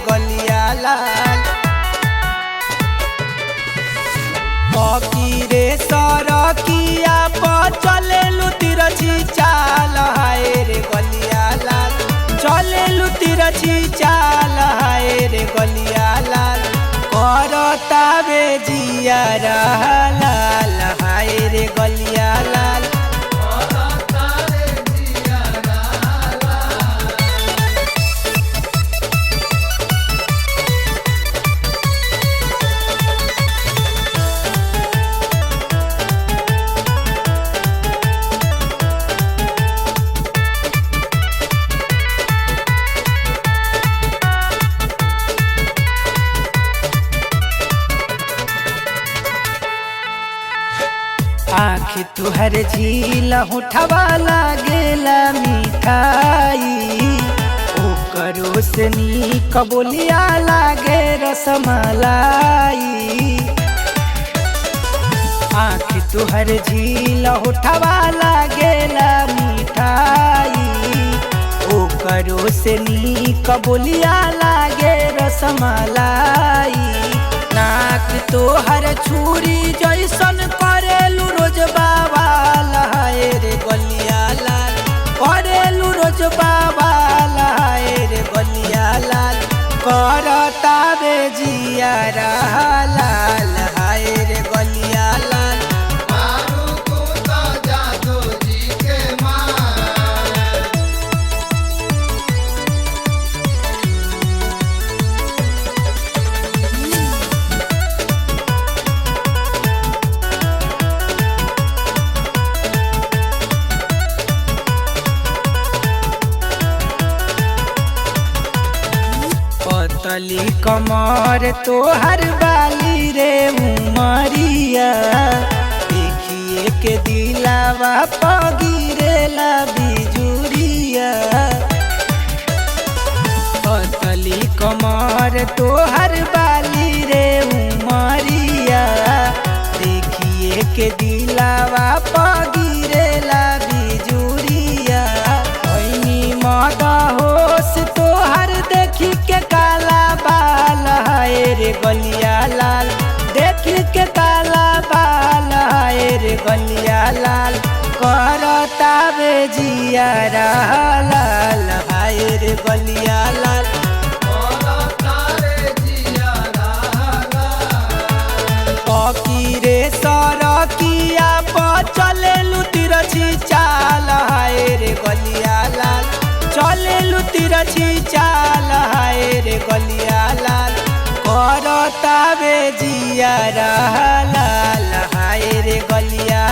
गलिया लाल। रे सरकिया पर चलेलु तिरछी चाल हाय रे गलिया लाल। चलेलु तिरछी चाल हाय रे गलिया लाल। करतावे जिया लाल हाय रे गलिया लाल। आँख तुहर झील होठवा लागेला मिठाई। ओकरो से नीक बोलिया लागे रसमलाई। आँख तुहर झील होठवा लागेला मिठाई। ओकरो से नीक बोलिया लागे रसमलाई। नाक तोहर छुरी जैसन करेलू रोज बाबाल हाय रे गलिया लाल। करेलू रोज बाबाल हाय रे गलिया लाल। करतावे जिया लाल हाय रे गलिया लाल। पतली कमर तोहर बाली रे उमरिया। देखिए के दिलावा पगिरेला बिजुरिया। पतली कमर तोहर बाली रे उमरिया। देखिए के दिलावा पगिरेला बिजुरिया। ओइनी मदा होश तोहर देखी के काला बाल हाय रे गलिया लाल। देखी के काला बाल हाय रे गलिया लाल। करतावे जिया लाल हाय रे गलिया लाल। रे सरकिया पर चलेलु तिरछी चाल हाय रे गलिया लाल। चलेलु तिरछी चाल हाय रे गलिया लाल। करतावे जिया लाल हाय रे गलिया